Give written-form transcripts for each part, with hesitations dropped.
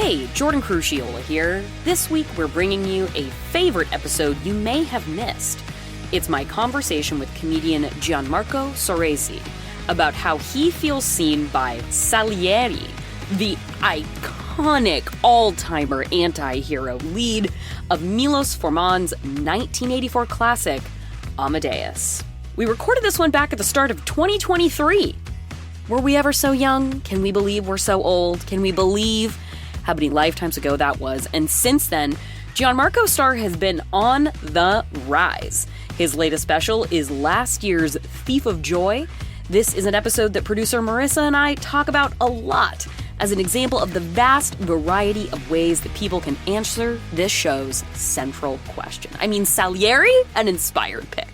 Hey, Jordan Crucchiola here. This week we're bringing you a favorite episode you may have missed. It's my conversation with comedian Gianmarco Soresi about how he feels seen by Salieri, the iconic all-timer anti-hero lead of Milos Forman's 1984 classic, Amadeus. We recorded this one back at the start of 2023. Were we ever so young? Can we believe we're so old? Can we believe how many lifetimes ago that was? And since then, Gianmarco's star has been on the rise. His latest special is last year's Thief of Joy. This is an episode that producer Marissa and I talk about a lot as an example of the vast variety of ways that people can answer this show's central question. I mean, Salieri, an inspired pick.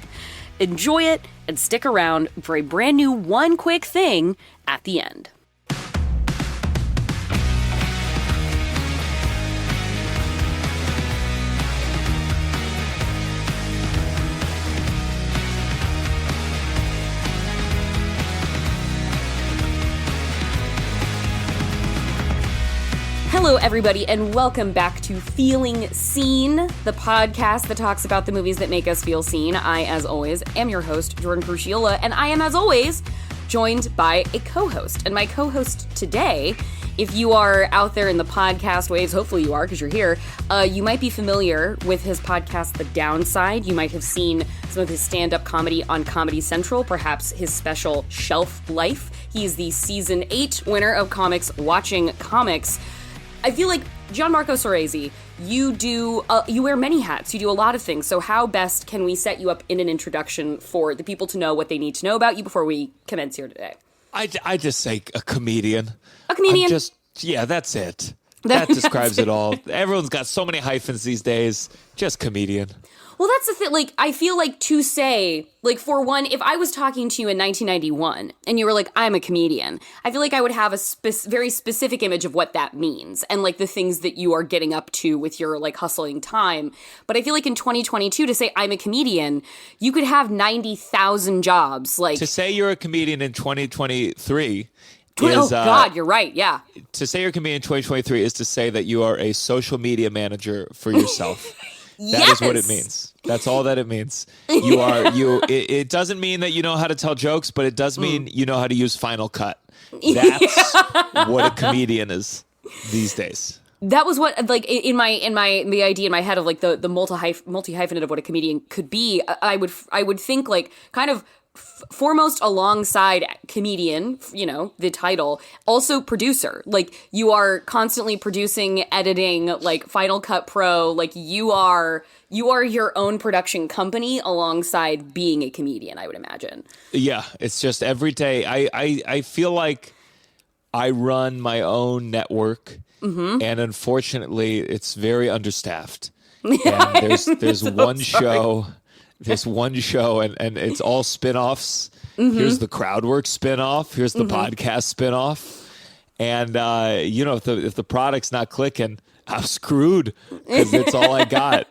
Enjoy it and stick around for a brand new One Quick Thing at the end. Hello, everybody, and welcome back to Feeling Seen, the podcast that talks about the movies that make us feel seen. I, as always, am your host, Jordan Crucchiola, and I am, as always, joined by a co-host. And my co-host today, if you are out there in the podcast waves, hopefully you are because you're here, you might be familiar with his podcast, The Downside. You might have seen some of his stand-up comedy on Comedy Central, perhaps his special Shelf Life. He's the Season 8 winner of Comics Watching Comics. I feel like, Gianmarco Soresi, you wear many hats. You do a lot of things. So how best can we set you up in an introduction for the people to know what they need to know about you before we commence here today? I just say a comedian. A comedian? Yeah, that's it. That describes it all. Everyone's got so many hyphens these days. Just comedian. Well, that's the thing. Like, I feel like to say, like, for one, if I was talking to you in 1991 and you were like, I'm a comedian, I feel like I would have a very specific image of what that means and, like, the things that you are getting up to with your, like, hustling time. But I feel like in 2022, to say I'm a comedian, you could have 90,000 jobs. Like, to say you're a comedian in 2023 oh, God, you're right, yeah. To say you're a comedian in 2023 is to say that you are a social media manager for yourself. That is what it means. That's all that it means. It doesn't mean that you know how to tell jokes, but it does mean you know how to use Final Cut. That's what a comedian is these days. That was what, like, in the idea in my head of, like, the multi-hyphenate of what a comedian could be. I would think, like, kind of foremost alongside comedian, you know, the title, also producer. Like, you are constantly producing, editing, like Final Cut Pro. Like, you are your own production company alongside being a comedian, I would imagine. Yeah, it's just every day. I feel like I run my own network, and unfortunately, it's very understaffed. And there's one show. This one show, and it's all spin-offs. Here's the Crowdwork spin-off. Here's the podcast spin-off. And, if the product's not clicking, I'm screwed because it's all I got.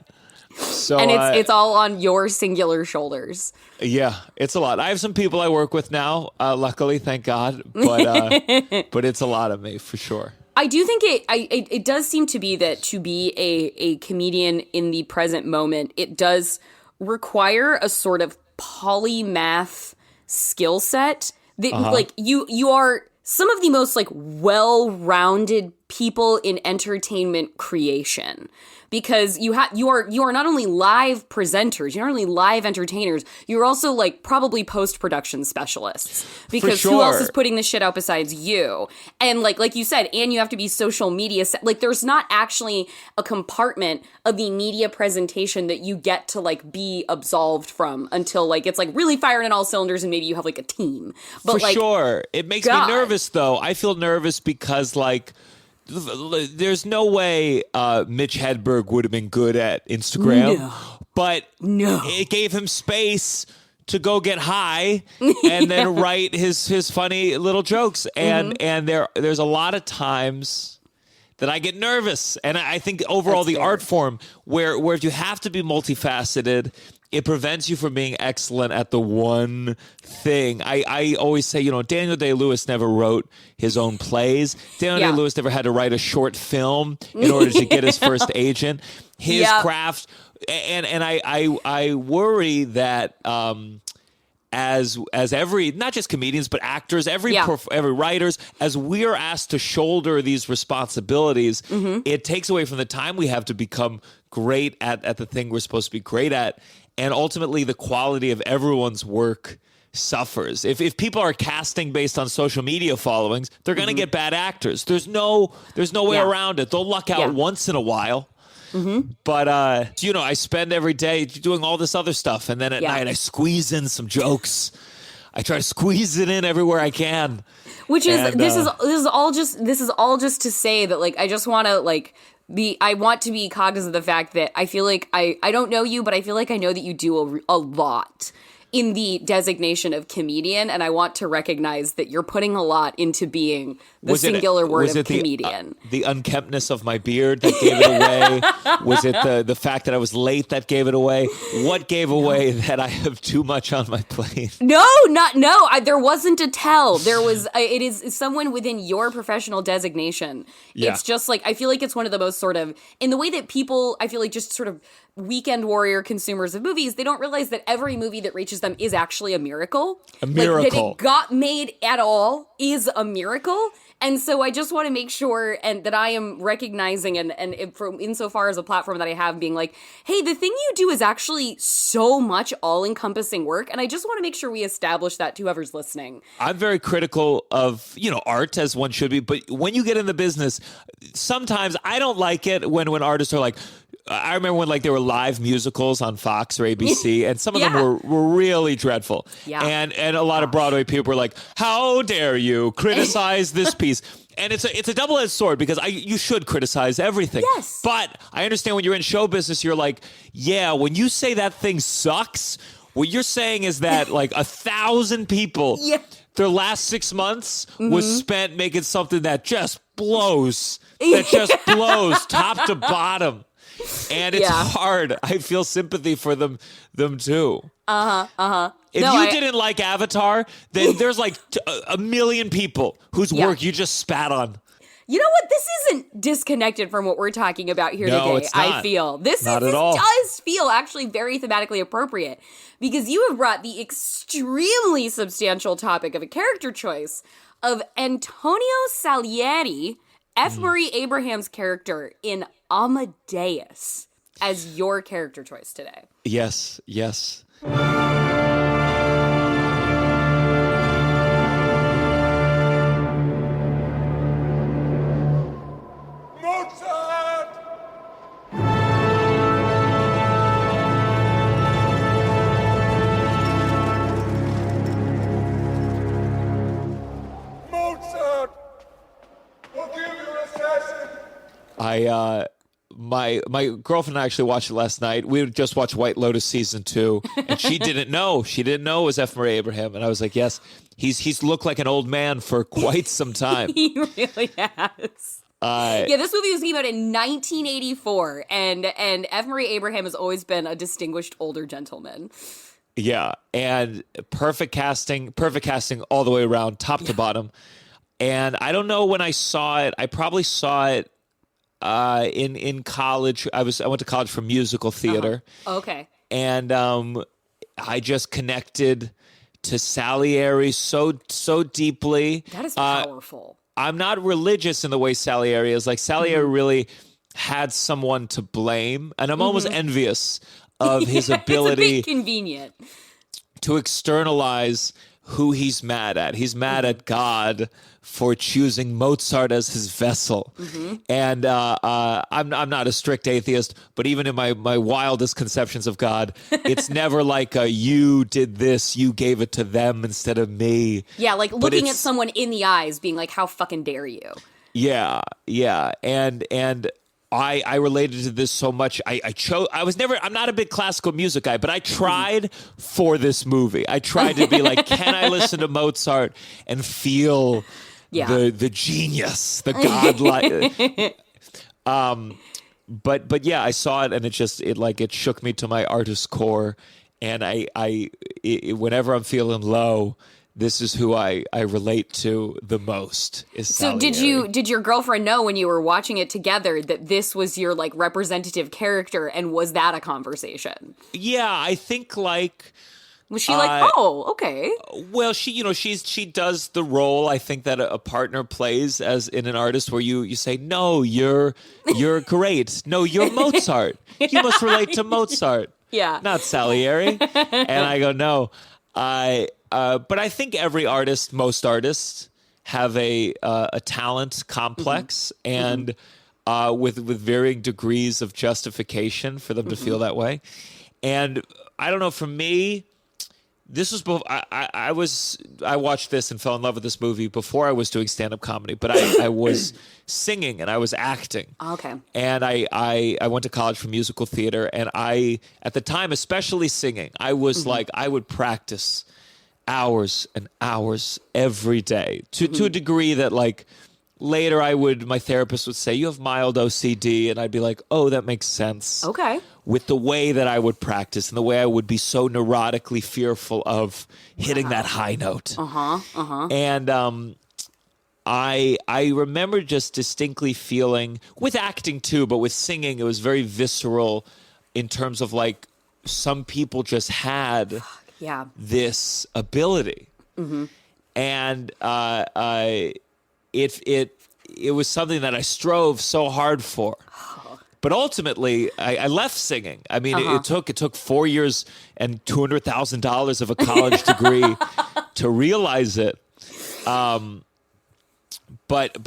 So, and it's all on your singular shoulders. Yeah, it's a lot. I have some people I work with now, luckily, thank God. But it's a lot of me, for sure. I do think it does seem to be that to be a comedian in the present moment, it does require a sort of polymath skill set that like you are some of the most, like, well-rounded people in entertainment creation, because you are not only live presenters, you're not only live entertainers, you're also, like, probably post-production specialists, because who else is putting this shit out besides you? And like you said, and you have to be social media like, there's not actually a compartment of the media presentation that you get to, like, be absolved from until, like, it's, like, really firing on all cylinders and maybe you have, like, a team. But, for sure. It makes me nervous, though. I feel nervous because, like, there's no way Mitch Hedberg would have been good at Instagram, but it gave him space to go get high and then write his funny little jokes. And there's a lot of times that I get nervous. And I think overall the art form where you have to be multifaceted it prevents you from being excellent at the one thing. I always say, Daniel Day-Lewis never wrote his own plays. Daniel Day-Lewis never had to write a short film in order to get his first agent. His craft, and I worry that as every, not just comedians but actors, every writers, as we're asked to shoulder these responsibilities, it takes away from the time we have to become great at the thing we're supposed to be great at. And ultimately, the quality of everyone's work suffers. If people are casting based on social media followings, they're going to get bad actors. There's no way around it. They'll luck out once in a while. But, I spend every day doing all this other stuff. And then at night, I squeeze in some jokes. I try to squeeze it in everywhere I can. Which is, this is all just to say that, like, I just want to, I want to be cognizant of the fact that I feel like I don't know you, but I feel like I know that you do a lot in the designation of comedian, and I want to recognize that you're putting a lot into being the singular word of comedian. The unkemptness of my beard that gave it away? Was it the fact that I was late that gave it away? What gave away that I have too much on my plate? No, there wasn't a tell. There was, it is someone within your professional designation. Yeah. It's just like, I feel like it's one of the most sort of, in the way that people, I feel like just sort of weekend warrior consumers of movies, they don't realize that every movie that reaches them is actually a miracle. A miracle. Like, that it got made at all is a miracle. And so I just want to make sure and that I am recognizing and insofar as a platform that I have being like, hey, the thing you do is actually so much all-encompassing work. And I just want to make sure we establish that to whoever's listening. I'm very critical of, art, as one should be. But when you get in the business, sometimes I don't like it when artists are like, I remember when there were live musicals on Fox or ABC, and some of them were really dreadful. Yeah. And a lot of Broadway people were like, "How dare you criticize this piece?" And it's a double-edged sword because you should criticize everything. Yes. But I understand when you're in show business, you're like, yeah, when you say that thing sucks, what you're saying is that 1,000 people, their last 6 months was spent making something that just blows, top to bottom. And it's hard. I feel sympathy for them too. If you didn't like Avatar, then there's a million people whose work you just spat on. You know what? This isn't disconnected from what we're talking about here today. It's not. I feel this at all. Does feel actually very thematically appropriate because you have brought the extremely substantial topic of a character choice of Antonio Salieri, F. Murray Abraham's character in Amadeus, as your character choice today. Yes. Mozart! Mozart! Forgive your assassin! My girlfriend and I actually watched it last night. We had just watched White Lotus season 2, and she didn't know. She didn't know it was F. Murray Abraham, and I was like, yes, he's looked like an old man for quite some time. He really has. This movie came out in 1984, and F. Murray Abraham has always been a distinguished older gentleman. Yeah, and perfect casting all the way around, top to bottom. And I don't know when I saw it. I probably saw it in college. I went to college for musical theater. Okay. And I just connected to Salieri so deeply. That is powerful. I'm not religious in the way Salieri is. Salieri really had someone to blame, and I'm almost envious of his ability. It's a bit convenient to externalize who he's mad at. He's mad at God for choosing Mozart as his vessel. And I'm not a strict atheist, but even in my wildest conceptions of God, it's never like you did this, you gave it to them instead of me. Yeah, looking at someone in the eyes, being like, how fucking dare you? Yeah. And I related to this so much. I'm not a big classical music guy, but I tried for this movie. I tried to be like, can I listen to Mozart and feel the genius, the godlike. But yeah, I saw it and it shook me to my artist core. And whenever I'm feeling low, this is who I relate to the most. Is So Salieri. did your girlfriend know when you were watching it together that this was your like representative character, and was that a conversation? Yeah, I think like. Was she like, oh, okay? Well, she does the role I think that a partner plays as in an artist, where you say, no, you're great. No, you're Mozart. You must relate to Mozart. Yeah. Not Salieri. And I go, no. But I think every artist, most artists, have a talent complex, and with varying degrees of justification for them to feel that way. And I don't know, for me, this was before I watched this and fell in love with this movie before I was doing stand-up comedy, but I was singing and I was acting. Okay. And I went to college for musical theater, and at the time, especially singing, I was like, I would practice hours and hours every day to a degree that like later my therapist would say, you have mild OCD, and I'd be like, oh, that makes sense. Okay. With the way that I would practice and the way I would be so neurotically fearful of hitting that high note. And I remember just distinctly feeling, with acting too, but with singing, it was very visceral in terms of like some people just had this ability. And it was something that I strove so hard for. But ultimately, I left singing. I mean, it took 4 years and $200,000 of a college degree to realize it. But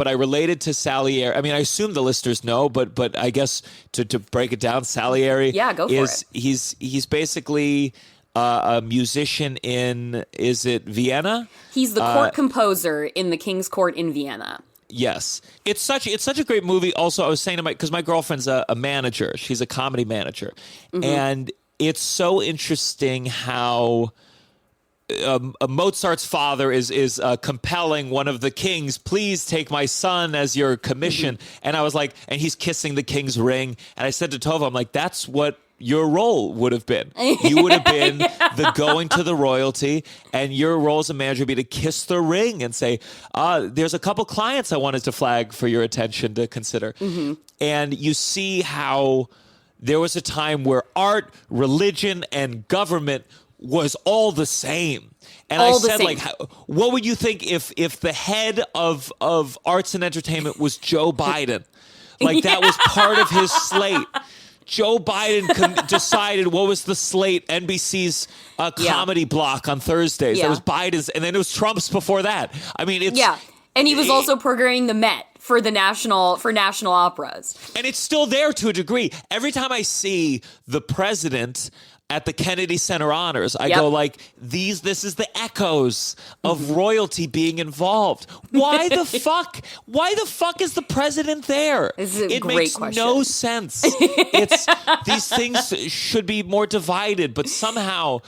I related to Salieri. I mean, I assume the listeners know, but I guess to break it down, Salieri go for it. He's basically a musician in, is it Vienna? He's the court composer in the King's Court in Vienna. Yes. It's such a great movie. Also, I was saying because my girlfriend's a manager. She's a comedy manager. And it's so interesting how Mozart's father is compelling one of the kings, please take my son as your commission. And I was like, and he's kissing the king's ring. And I said to Tova, I'm like, that's what your role would have been. You would have been the going to the royalty, and your role as a manager would be to kiss the ring and say, there's a couple clients I wanted to flag for your attention to consider. And you see how there was a time where art, religion, and government was all the same. And I said, like, what would you think if the head of arts and entertainment was Joe Biden? Like, that was part of his slate. Joe Biden decided what was the slate, NBC's comedy block on Thursdays. That was Biden's, and then it was Trump's before that. I mean, it's... Yeah, and he was also programming the Met for national operas. And it's still there to a degree. Every time I see the president at the Kennedy Center Honors, I go like, this is the echoes of royalty being involved. Why the fuck? Why the fuck is the president there? This is a it great makes question. no sense. These things should be more divided, but somehow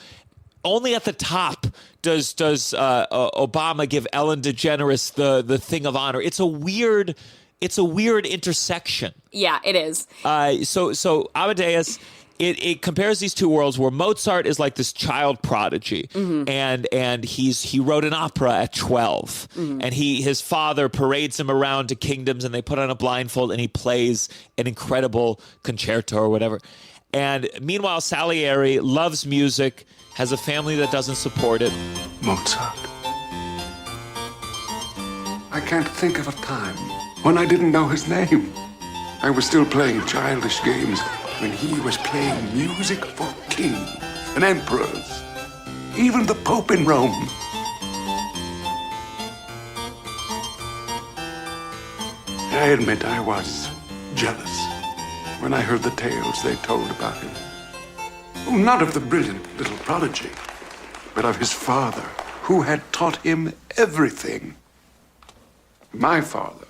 only at the top does Obama give Ellen DeGeneres the thing of honor. It's a weird intersection. Yeah, it is. So Amadeus, it compares these two worlds where Mozart is like this child prodigy, and he wrote an opera at 12, and his father parades him around to kingdoms, and they put on a blindfold, and he plays an incredible concerto or whatever. And meanwhile, Salieri loves music, has a family that doesn't support it. Mozart. I can't think of a time when I didn't know his name. I was still playing childish games when he was playing music for kings and emperors, even the Pope in Rome. I admit I was jealous when I heard the tales they told about him. Oh, not of the brilliant little prodigy, but of his father, who had taught him everything. My father,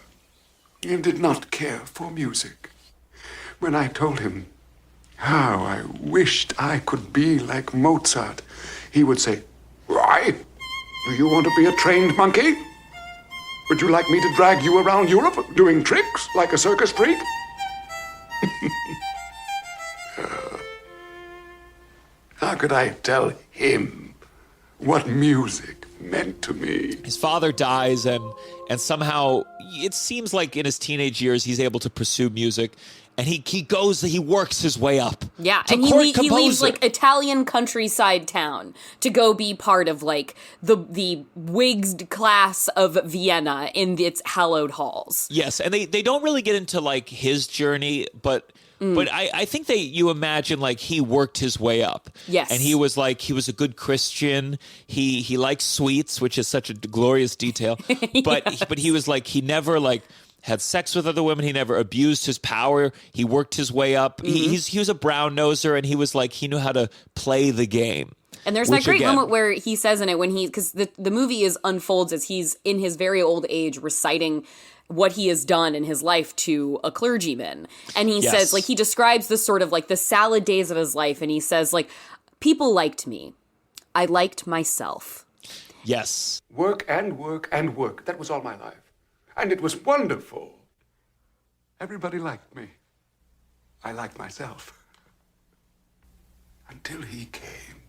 he did not care for music. When I told him how I wished I could be like Mozart, he would say, "Why? Do you want to be a trained monkey? Would you like me to drag you around Europe doing tricks like a circus freak?" How could I tell him what music meant to me? His father dies, and somehow it seems like in his teenage years he's able to pursue music, and he works his way up. Yeah, to and he composer. leaves like Italian countryside town to go be part of like the wigged class of Vienna in its hallowed halls. Yes, and they don't really get into like his journey, but I think you imagine like he worked his way up. Yes. And he was a good Christian. He liked sweets, which is such a glorious detail. But he was like, he never like had sex with other women. He never abused his power. He worked his way up. He was a brown noser, and he was like, he knew how to play the game. And there's that great moment where he says in it because the movie unfolds as he's in his very old age reciting what he has done in his life to a clergyman. And he says, like, he describes this sort of like the salad days of his life. And he says, like, people liked me. I liked myself. Yes. Work and work and work. That was all my life. And it was wonderful. Everybody liked me. I liked myself. Until he came.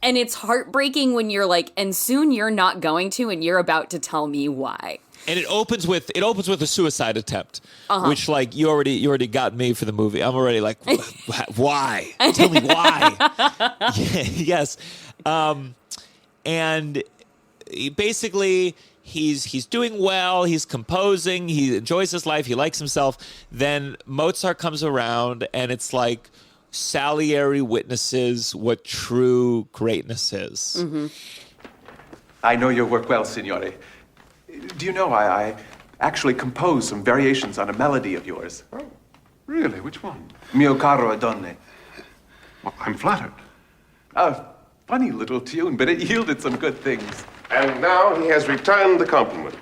And it's heartbreaking when you're like, and soon you're not going to, and you're about to tell me why. And it opens with a suicide attempt, which like you already got me for the movie. I'm already like, why? Tell me why. Yes, and basically he's doing well. He's composing. He enjoys his life. He likes himself. Then Mozart comes around, and it's like Salieri witnesses what true greatness is. Mm-hmm. I know your work well, Signore. Do you know I actually composed some variations on a melody of yours? Oh, really? Which one? Mio caro Adonne. Well, I'm flattered. A funny little tune, but it yielded some good things. And now he has returned the compliment.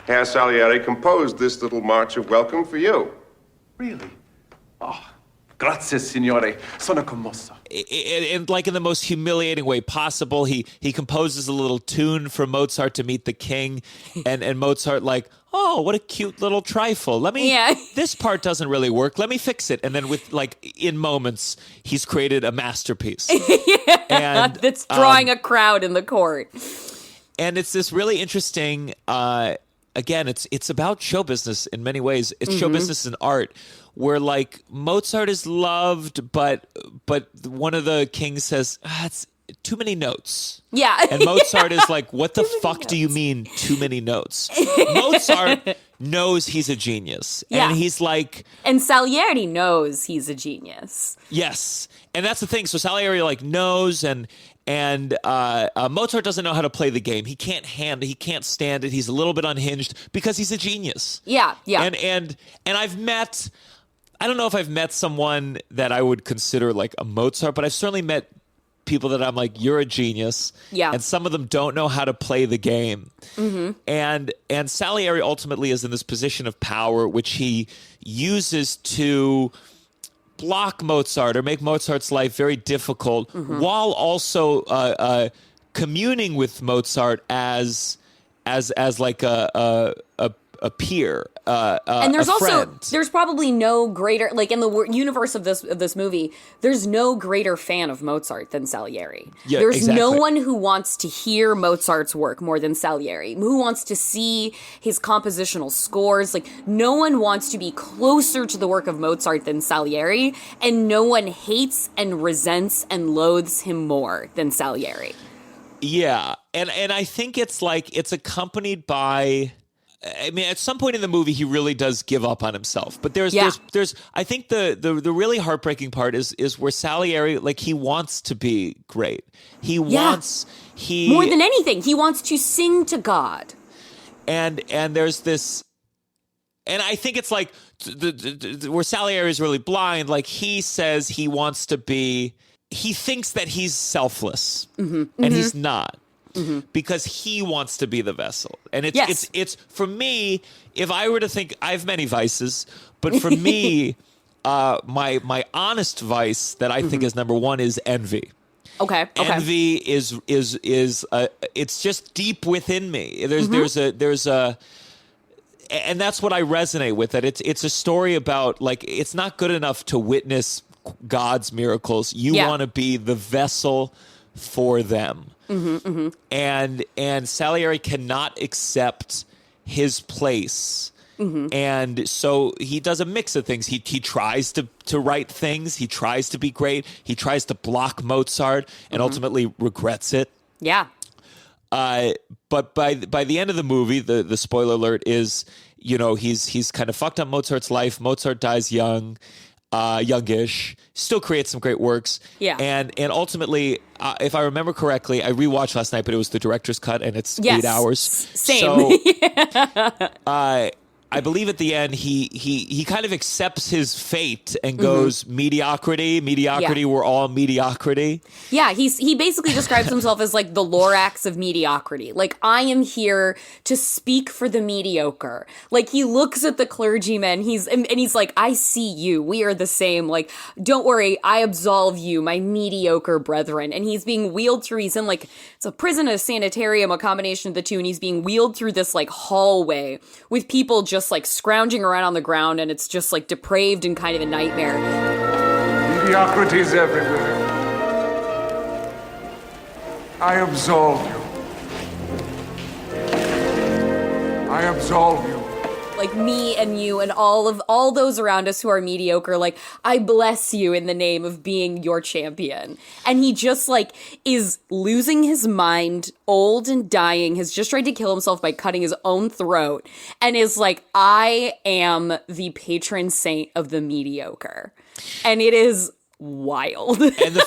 Herr Salieri composed this little march of welcome for you. Really? Oh, grazie, Signore. Sono commosso. And like in the most humiliating way possible, he composes a little tune for Mozart to meet the king, and Mozart like, oh, what a cute little trifle. This part doesn't really work. Let me fix it. And then with like in moments, he's created a masterpiece. And that's drawing a crowd in the court. And it's this really interesting. Again, it's about show business in many ways. It's show business and art, where like Mozart is loved, but one of the kings says, it's too many notes. Yeah. And Mozart is like, what the fuck do you mean too many notes? Mozart knows he's a genius. Yeah. And he's like... And Salieri knows he's a genius. Yes. And that's the thing. So Salieri like knows, and Mozart doesn't know how to play the game. He can't stand it. He's a little bit unhinged because he's a genius. Yeah. And I've met... I don't know if I've met someone that I would consider like a Mozart, but I've certainly met people that I'm like, you're a genius. Yeah. And some of them don't know how to play the game. Mm-hmm. And Salieri ultimately is in this position of power, which he uses to block Mozart or make Mozart's life very difficult, while also communing with Mozart as like a peer, and there's friend. There's probably no greater, like in the universe of this movie, there's no greater fan of Mozart than Salieri. Yeah, there's exactly. no one who wants to hear Mozart's work more than Salieri, who wants to see his compositional scores. Like, no one wants to be closer to the work of Mozart than Salieri, and no one hates and resents and loathes him more than Salieri. Yeah, and I think it's like it's accompanied by... I mean, at some point in the movie, he really does give up on himself. But there's I think the really heartbreaking part is where Salieri, like, he wants to be great. He wants more than anything, he wants to sing to God. And there's this, and I think it's like where Salieri is really blind. Like, he says he wants to be. He thinks that he's selfless, and he's not. Because he wants to be the vessel. And it's for me, if I were to think, I have many vices, but for me, my honest vice that I think is number one is envy. Okay. Envy is it's just deep within me. There's a and that's what I resonate with. That it's a story about, like, it's not good enough to witness God's miracles. You want to be the vessel for them. And Salieri cannot accept his place. And so he does a mix of things. He tries to write things. He tries to be great. He tries to block Mozart and ultimately regrets it. Yeah. But by the end of the movie, the spoiler alert is, he's kind of fucked up Mozart's life. Mozart dies youngish, still creates some great works. Yeah. And ultimately, if I remember correctly, I rewatched last night, but it was the director's cut and it's 8 hours. Same. So, I believe at the end he kind of accepts his fate and goes mediocrity. We're all mediocrity. Yeah, he basically describes himself as like the Lorax of mediocrity. Like, I am here to speak for the mediocre. Like, he looks at the clergyman, and he's like, I see you. We are the same. Like, don't worry, I absolve you, my mediocre brethren. And he's being wheeled through. He's in like, it's a prison, a sanitarium, a combination of the two, and he's being wheeled through this like hallway with people just like scrounging around on the ground, and it's just like depraved and kind of a nightmare. Mediocrity's everywhere. I absolve you. I absolve you. Like, me and you and all those around us who are mediocre, like, I bless you in the name of being your champion. And he just like is losing his mind, old and dying, has just tried to kill himself by cutting his own throat, and is like, I am the patron saint of the mediocre. And it is wild. And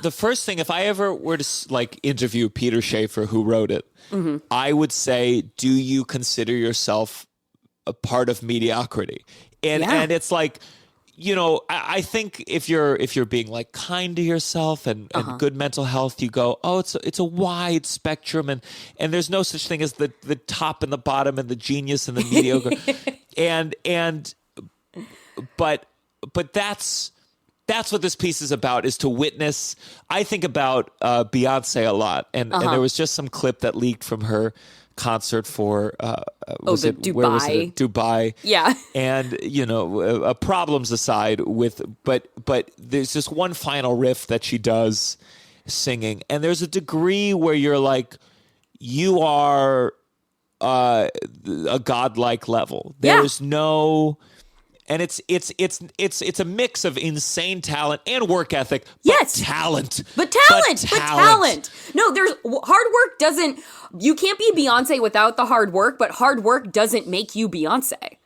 the first thing, if I ever were to like interview Peter Schaefer, who wrote it, I would say, do you consider yourself a part of mediocrity? And it's like, I think if you're being like kind to yourself and good mental health, you go, oh, it's a wide spectrum, and there's no such thing as the top and the bottom and the genius and the mediocre. But that's what this piece is about, is to witness. I think about Beyonce a lot, and there was just some clip that leaked from her concert for Dubai. Where was it? Dubai. Yeah. And problems aside but there's this one final riff that she does singing, and there's a degree where you're like, you are a godlike level. There's no. And it's a mix of insane talent and work ethic. But talent. But talent. No, there's hard work doesn't. You can't be Beyonce without the hard work, but hard work doesn't make you Beyonce.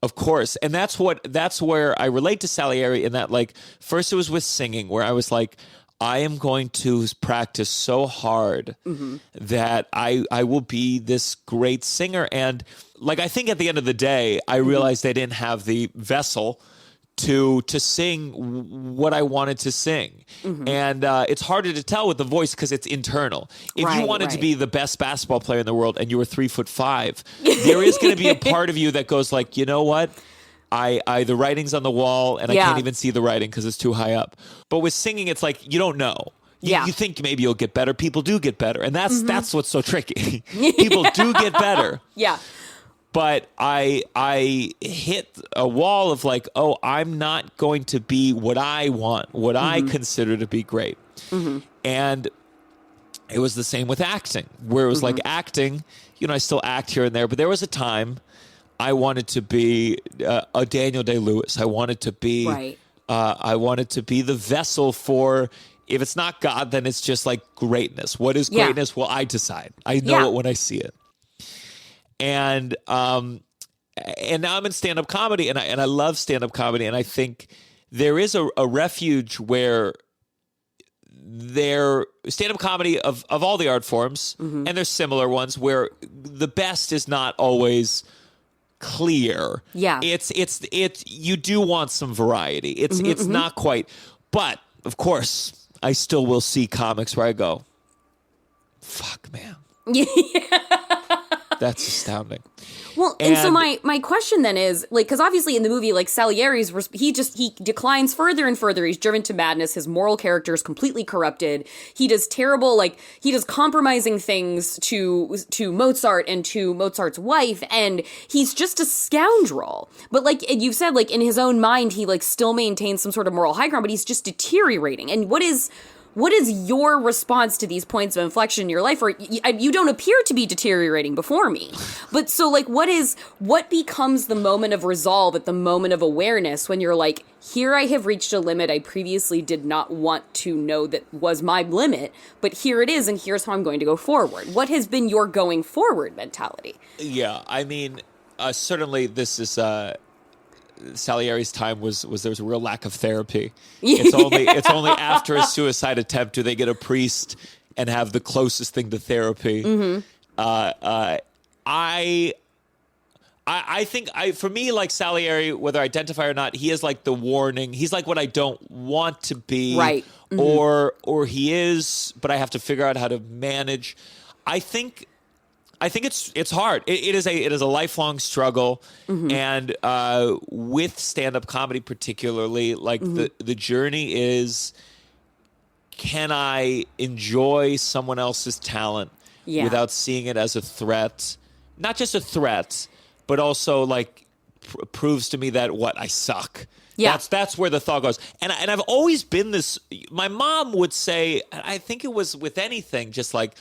Of course. And that's where I relate to Salieri, in that, like, first it was with singing, where I was like, I am going to practice so hard that I will be this great singer. And like, I think at the end of the day, I realized I didn't have the vessel to sing what I wanted to sing. And it's harder to tell with the voice because it's internal. If you wanted to be the best basketball player in the world and you were 3'5", there is going to be a part of you that goes like, you know what? The writing's on the wall, and I can't even see the writing because it's too high up. But with singing, it's like, you don't know. You think maybe you'll get better. People do get better. And that's what's so tricky. People do get better. Yeah. But I hit a wall of like, oh, I'm not going to be what I want, what I consider to be great. And it was the same with acting, where it was like acting, I still act here and there, but there was a time I wanted to be a Daniel Day-Lewis. I wanted to be the vessel for, if it's not God, then it's just like greatness. What is greatness? Well, I decide. I know it when I see it. And now I'm in stand-up comedy, and I love stand-up comedy, and I think there is a refuge where there stand-up comedy of all the art forms, and there's similar ones where the best is not always clear. Yeah. It's you do want some variety. It's not quite. But of course, I still will see comics where I go, fuck, man. That's astounding. Well, and so my question then is, like, because obviously in the movie, like, Salieri's, he declines further and further. He's driven to madness. His moral character is completely corrupted. He does he does compromising things to Mozart and to Mozart's wife, and he's just a scoundrel. But, like, you've said, like, in his own mind, he, like, still maintains some sort of moral high ground, but he's just deteriorating. And what is your response to these points of inflection in your life? Or you don't appear to be deteriorating before me. But so, like, what becomes the moment of resolve at the moment of awareness when you're like, here I have reached a limit I previously did not want to know that was my limit, but here it is, and here's how I'm going to go forward. What has been your going forward mentality? Yeah, I mean, certainly this is... Salieri's time was there was a real lack of therapy. It's only after a suicide attempt do they get a priest and have the closest thing to therapy. Mm-hmm. I think for me, like, Salieri, whether I identify or not, he is like the warning. He's like what I don't want to be, right? Mm-hmm. Or he is, but I have to figure out how to manage. I think it's hard. It is a lifelong struggle, mm-hmm. and with stand-up comedy particularly, like, mm-hmm. the journey is, can I enjoy someone else's talent without seeing it as a threat? Not just a threat, but also, like, proves to me that I suck. Yeah, that's where the thought goes. And I've always been this. My mom would say, I think it was with anything, just like,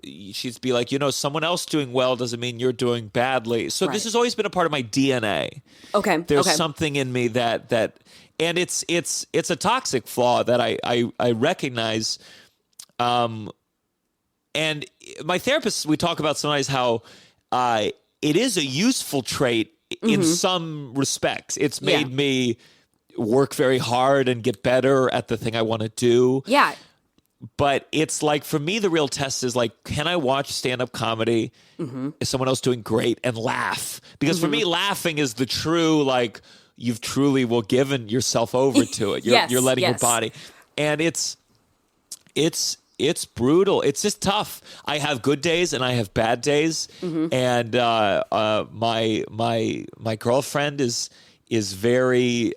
she'd be like, someone else doing well doesn't mean you're doing badly. So This has always been a part of my DNA. Okay. There's something in me that and it's a toxic flaw that I recognize. And my therapist, we talk about sometimes how it is a useful trait in mm-hmm. some respects. It's made me work very hard and get better at the thing I want to do. Yeah. But it's like, for me, the real test is like, can I watch stand-up comedy? Mm-hmm. Is someone else doing great and laugh? Because mm-hmm. for me, laughing is the true, like, you've truly given yourself over to it. You're letting your body. And it's brutal. It's just tough. I have good days and I have bad days. Mm-hmm. And my girlfriend is very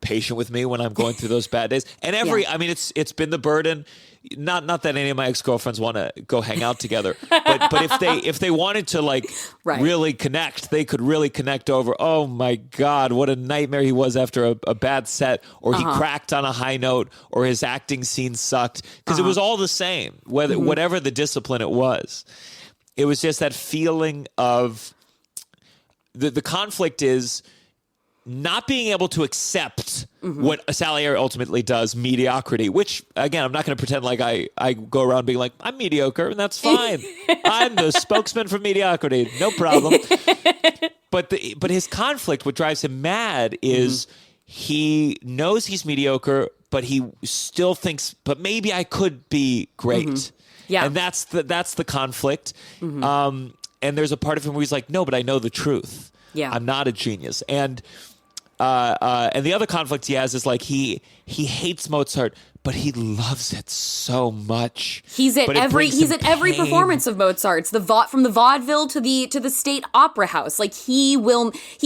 patient with me when I'm going through those bad days. And I mean, it's been the burden. Not that any of my ex-girlfriends want to go hang out together, but if they wanted to, like, really connect, they could really connect over, oh my God, what a nightmare he was after a bad set, or he cracked on a high note, or his acting scene sucked, because it was all the same, whatever the discipline it was. It was just that feeling of the conflict is not being able to accept mm-hmm. what Salieri ultimately does, mediocrity, which, again, I'm not going to pretend like I go around being like, I'm mediocre, and that's fine. I'm the spokesman for mediocrity. No problem. But his conflict, what drives him mad is mm-hmm. he knows he's mediocre, but he still thinks, but maybe I could be great. Mm-hmm. Yeah. And that's the conflict. Mm-hmm. And there's a part of him where he's like, no, but I know the truth. Yeah. I'm not a genius. And the other conflict he has is, like, he hates Mozart, but he loves it so much. He's at every performance of Mozart's, from the vaudeville to the state opera house. Like, he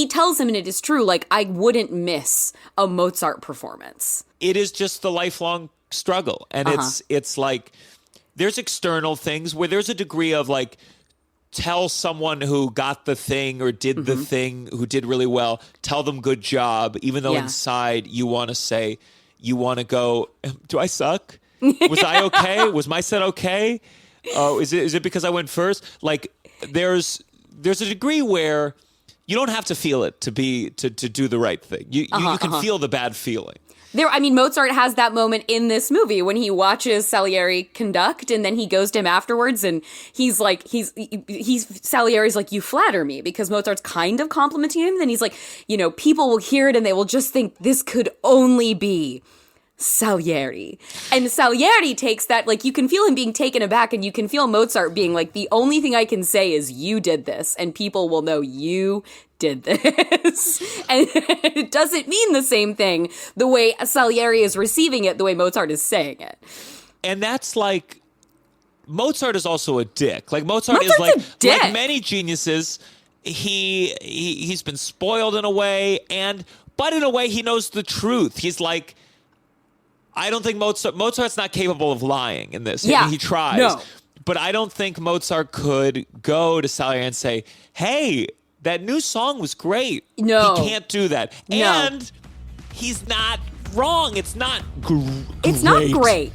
tells him, and it is true, like, I wouldn't miss a Mozart performance. It is just the lifelong struggle. And it's like, there's external things where there's a degree of, like, tell someone who got the thing or did mm-hmm. the thing, who did really well, tell them good job, even though inside you want to go, do I suck? Was I okay? Was my set okay? Is it because I went first? Like, there's a degree where you don't have to feel it to do the right thing. You can feel the bad feeling. Mozart has that moment in this movie when he watches Salieri conduct, and then he goes to him afterwards, and he's like, Salieri's like, you flatter me, because Mozart's kind of complimenting him. Then he's like, people will hear it and they will just think this could only be Salieri. And Salieri takes that, like, you can feel him being taken aback, and you can feel Mozart being like, the only thing I can say is you did this, and people will know you did this. And it doesn't mean the same thing the way Salieri is receiving it, the way Mozart is saying it. And that's like, Mozart is also a dick. Like Mozart Mozart's is a dick. like many geniuses. He's been spoiled in a way, but in a way he knows the truth. He's like, I don't think Mozart's not capable of lying in this. Yeah. I mean, he tries. No. But I don't think Mozart could go to Salieri and say, hey, that new song was great. No. He can't do that. No. And he's not wrong. It's not great. It's not great.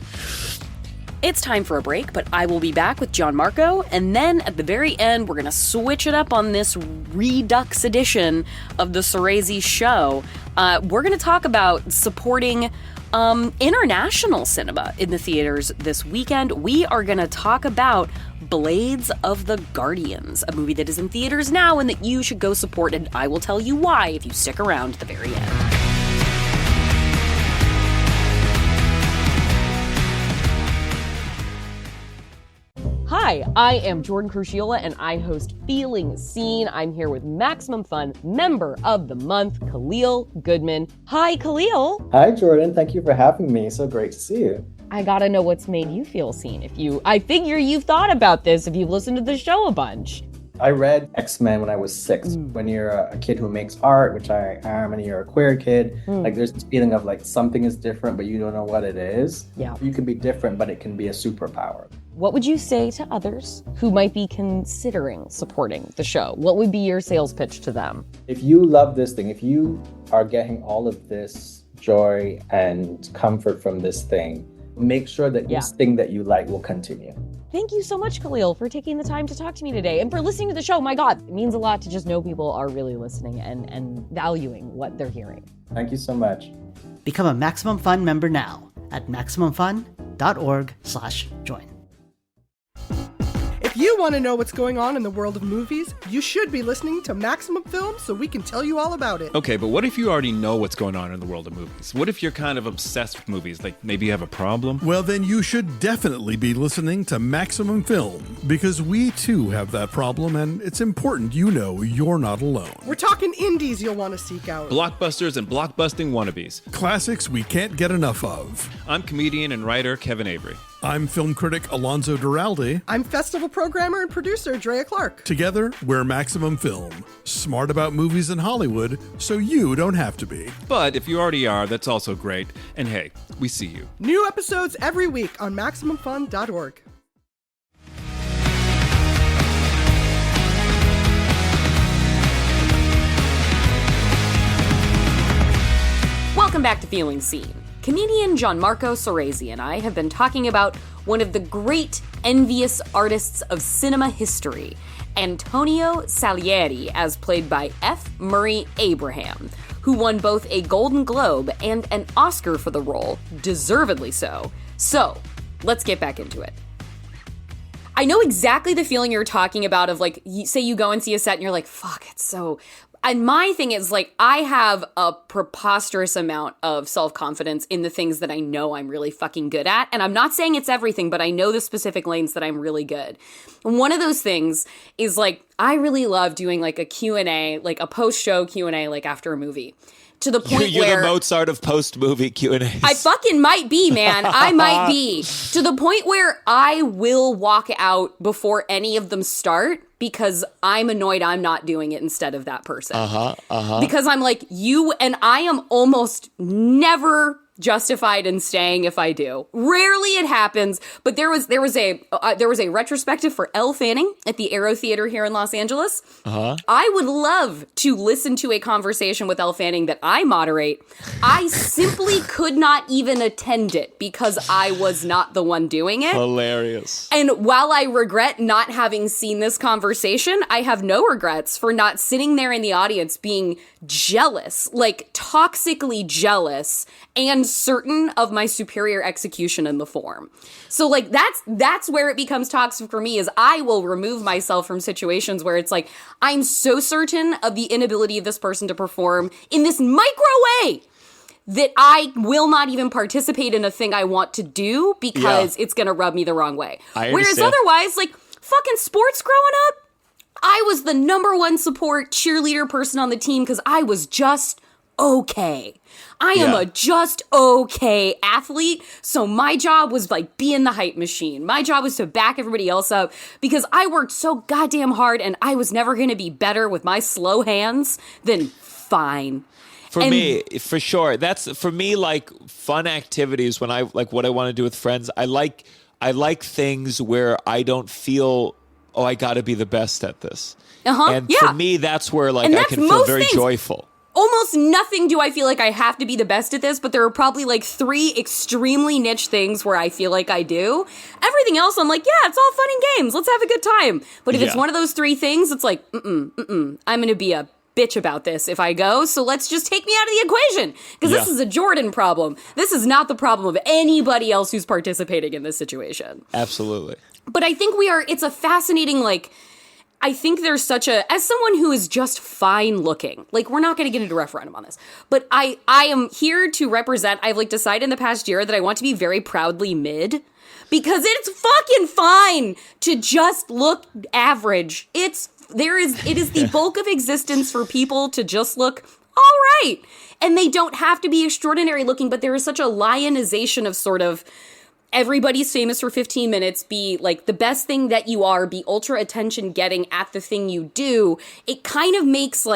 It's time for a break, but I will be back with Gianmarco, and then at the very end, we're going to switch it up on this Redux edition of the Soresi show. We're going to talk about supporting international cinema in the theaters this weekend. We are going to talk about Blades of the Guardians, a movie that is in theaters now and that you should go support, and I will tell you why if you stick around to the very end. Hi, I am Jordan Crucchiola, and I host Feeling Seen. I'm here with Maximum Fun Member of the Month, Khalil Goodman. Hi, Khalil. Hi, Jordan. Thank you for having me. So great to see you. I gotta know what's made you feel seen. I figure you've thought about this if you've listened to the show a bunch. I read X-Men when I was 6. When you're a kid who makes art, which I am, and you're a queer kid, like there's this feeling of like something is different, but you don't know what it is. Yeah. You can be different, but it can be a superpower. What would you say to others who might be considering supporting the show? What would be your sales pitch to them? If you love this thing, if you are getting all of this joy and comfort from this thing, make sure that this thing that you like will continue. Thank you so much, Khalil, for taking the time to talk to me today and for listening to the show. My God, it means a lot to just know people are really listening and valuing what they're hearing. Thank you so much. Become a Maximum Fun member now at MaximumFun.org/join. If you want to know what's going on in the world of movies, you should be listening to Maximum Film so we can tell you all about it. Okay, but what if you already know what's going on in the world of movies? What if you're kind of obsessed with movies, like maybe you have a problem? Well, then you should definitely be listening to Maximum Film, because we too have that problem, and it's important you know you're not alone. We're talking indies you'll want to seek out. Blockbusters and blockbusting wannabes. Classics we can't get enough of. I'm comedian and writer Kevin Avery. I'm film critic Alonzo Duralde. I'm festival programmer and producer Drea Clark. Together, we're Maximum Film. Smart about movies in Hollywood, so you don't have to be. But if you already are, that's also great. And hey, we see you. New episodes every week on MaximumFun.org. Welcome back to Feeling Seen. Comedian Gianmarco Soresi and I have been talking about one of the great envious artists of cinema history, Antonio Salieri, as played by F. Murray Abraham, who won both a Golden Globe and an Oscar for the role, deservedly so. So, let's get back into it. I know exactly the feeling you're talking about of like, say you go and see a set and you're like, fuck, it's so... And my thing is, like, I have a preposterous amount of self-confidence in the things that I know I'm really fucking good at. And I'm not saying it's everything, but I know the specific lanes that I'm really good. And one of those things is, like, I really love doing, like, a Q&A, like, a post-show Q&A, like, after a movie. To the point You're where... the Mozart of post-movie Q&As. I fucking might be, man. I might be. To the point where I will walk out before any of them start because I'm annoyed I'm not doing it instead of that person. Because I'm like, you, and I am almost never justified in staying if I do. Rarely it happens, but there was a retrospective for Elle Fanning at the Aero Theater here in Los Angeles. I would love to listen to a conversation with Elle Fanning that I moderate. I simply could not even attend it because I was not the one doing it. Hilarious. And while I regret not having seen this conversation, I have no regrets for not sitting there in the audience being jealous, like toxically jealous, and certain of my superior execution in the form. So like that's where it becomes toxic for me, is I will remove myself from situations where it's like, I'm so certain of the inability of this person to perform in this micro way that I will not even participate in a thing I want to do because it's going to rub me the wrong way. Whereas otherwise, like fucking sports growing up, I was the number one support cheerleader person on the team because I was just okay. I am a just okay athlete. So my job was like being the hype machine. My job was to back everybody else up because I worked so goddamn hard and I was never going to be better with my slow hands than fine. For me, for sure. That's for me, like fun activities when I like what I want to do with friends. I like things where I don't feel, oh, I got to be the best at this. And for me, that's where like I can feel very joyful. Almost nothing do I feel like I have to be the best at this, but there are probably like 3 extremely niche things where I feel like I do. Everything else, I'm like, yeah, it's all fun and games. Let's have a good time. But if it's one of those 3 things, it's like, I'm going to be a bitch about this if I go, so let's just take me out of the equation. Because this is a Jordan problem. This is not the problem of anybody else who's participating in this situation. Absolutely. But I think it's a fascinating, like, I think there's as someone who is just fine looking, like we're not going to get into a referendum on this, but I am here to represent, I've like decided in the past year that I want to be very proudly mid because it's fucking fine to just look average. It is the bulk of existence for people to just look all right. And they don't have to be extraordinary looking, but there is such a lionization of sort of everybody's famous for 15 minutes, be like the best thing that you are, be ultra attention getting at the thing you do. It kind of makes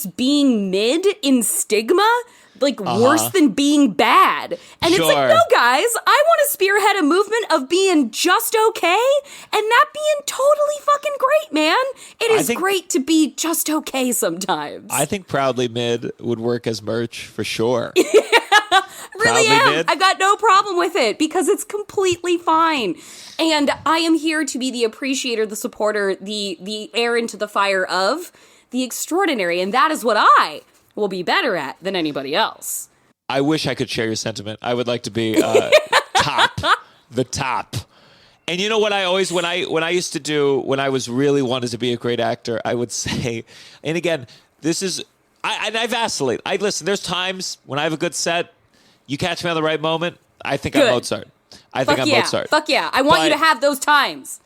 being mid in stigma like worse than being bad. And it's like, no guys, I want to spearhead a movement of being just okay and that being totally fucking great, man. It is great to be just okay sometimes. I think Proudly Mid would work as merch for sure. Really am. I got no problem with it because it's completely fine. And I am here to be the appreciator, the supporter, the air into the fire of the extraordinary. And that is what I will be better at than anybody else. I wish I could share your sentiment. I would like to be the top. And you know what I always, when I used to do, when I was really wanted to be a great actor, I would say, and again, this is, I vacillate. Listen, there's times when I have a good set, you catch me on the right moment, I think I'm Mozart. Mozart. Fuck yeah. I want you to have those times.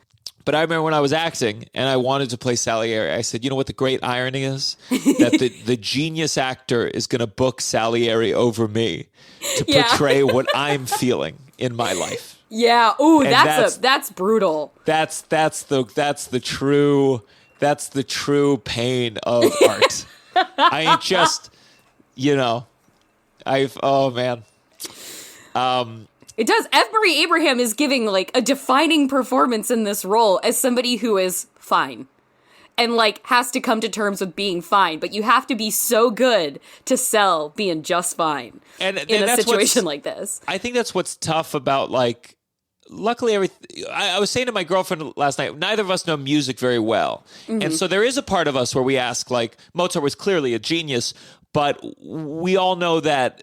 But I remember when I was acting and I wanted to play Salieri, I said, you know what the great irony is? That the genius actor is going to book Salieri over me to portray what I'm feeling in my life. Yeah. Ooh, that's brutal. That's the true pain of art. I ain't just, oh man. It does. F. Murray Abraham is giving like a defining performance in this role as somebody who is fine and like has to come to terms with being fine. But you have to be so good to sell being just fine in a situation like this. I think that's what's tough about like, luckily I was saying to my girlfriend last night, neither of us know music very well. Mm-hmm. And so there is a part of us where we ask like, Mozart was clearly a genius, but we all know that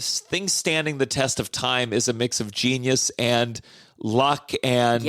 things standing the test of time is a mix of genius and luck, and